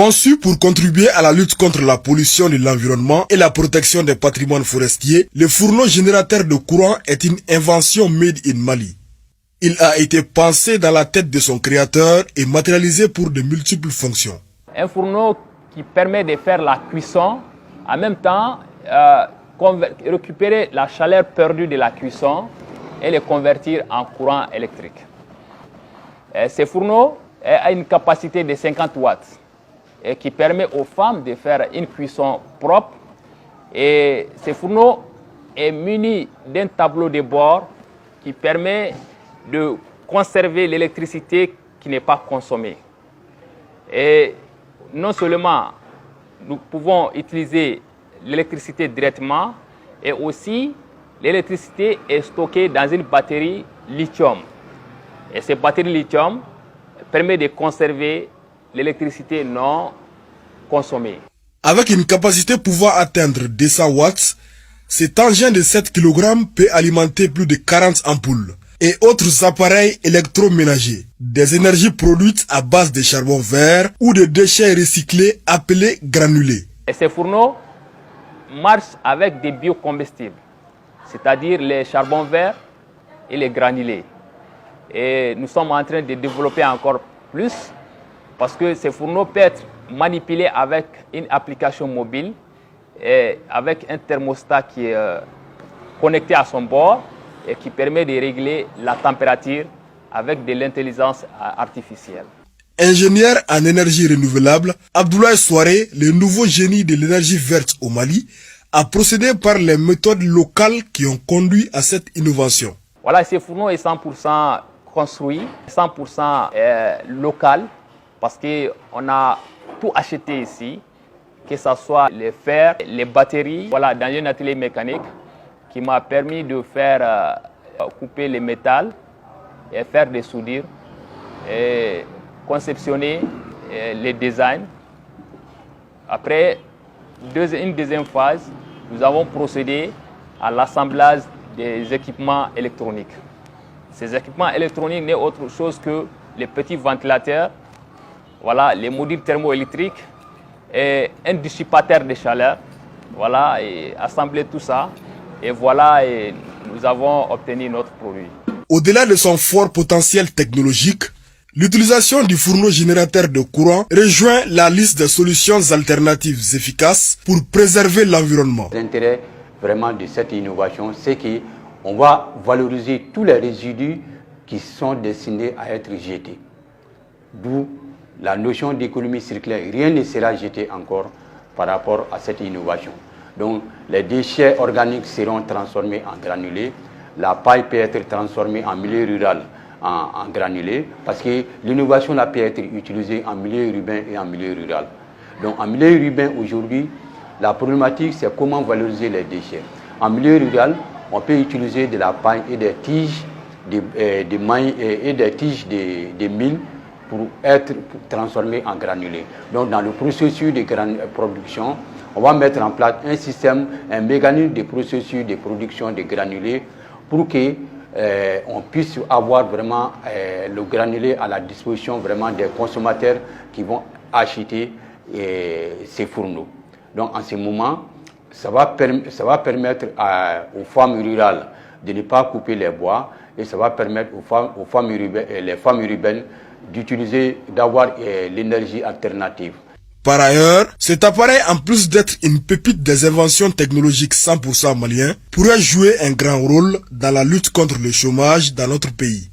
Conçu pour contribuer à la lutte contre la pollution de l'environnement et la protection des patrimoines forestiers, le fourneau générateur de courant est une invention made in Mali. Il a été pensé dans la tête de son créateur et matérialisé pour de multiples fonctions. Un fourneau qui permet de faire la cuisson, en même temps récupérer la chaleur perdue de la cuisson et le convertir en courant électrique. Ce fourneau a une capacité de 50 watts et qui permet aux femmes de faire une cuisson propre. Et ce fourneau est muni d'un tableau de bord qui permet de conserver l'électricité qui n'est pas consommée. Et non seulement nous pouvons utiliser l'électricité directement, et aussi l'électricité est stockée dans une batterie lithium. Et cette batterie lithium permet de conserver l'électricité non consommée. Avec une capacité pouvant atteindre 200 watts, cet engin de 7 kg peut alimenter plus de 40 ampoules et autres appareils électroménagers. Des énergies produites à base de charbon vert ou de déchets recyclés appelés granulés. Et ces fourneaux marchent avec des biocombustibles, c'est-à-dire les charbons verts et les granulés. Et nous sommes en train de développer encore plus parce que ces fourneaux peuvent être manipulés avec une application mobile et avec un thermostat qui est connecté à son bord et qui permet de régler la température avec de l'intelligence artificielle. Ingénieur en énergie renouvelable, Abdoulaye Souaré, le nouveau génie de l'énergie verte au Mali, a procédé par les méthodes locales qui ont conduit à cette innovation. Voilà, ce fourneau est 100% construit, 100% local, parce qu'on a tout acheté ici, que ce soit les fers, les batteries, voilà, dans un atelier mécanique qui m'a permis de faire couper les métals et faire des soudures et conceptionner les designs. Après, une deuxième phase, nous avons procédé à l'assemblage des équipements électroniques. Ces équipements électroniques n'est autre chose que les petits ventilateurs, voilà, les modules thermoélectriques et un dissipateur de chaleur. Voilà, et assembler tout ça. Et voilà, et nous avons obtenu notre produit. Au-delà de son fort potentiel technologique, l'utilisation du fourneau générateur de courant rejoint la liste des solutions alternatives efficaces pour préserver l'environnement. L'intérêt vraiment de cette innovation, c'est qu'on va valoriser tous les résidus qui sont destinés à être jetés. D'où la notion d'économie circulaire. Rien ne sera jeté encore par rapport à cette innovation. Donc les déchets organiques seront transformés en granulés. La paille peut être transformée en milieu rural en granulés, parce que l'innovation peut être utilisée en milieu urbain et en milieu rural. Donc en milieu urbain aujourd'hui, la problématique c'est comment valoriser les déchets. En milieu rural, on peut utiliser de la paille et des tiges de mailles et des tiges de mil pour être transformés en granulés. Donc dans le processus de production, on va mettre en place un système, un mécanisme de processus de production de granulés pour que on puisse avoir vraiment le granulé à la disposition vraiment des consommateurs qui vont acheter ces fourneaux. Donc en ce moment, ça va permettre aux femmes rurales de ne pas couper les bois et ça va permettre aux femmes urbaines d'utiliser, d'avoir l'énergie alternative. Par ailleurs, cet appareil, en plus d'être une pépite des inventions technologiques 100% maliens, pourrait jouer un grand rôle dans la lutte contre le chômage dans notre pays.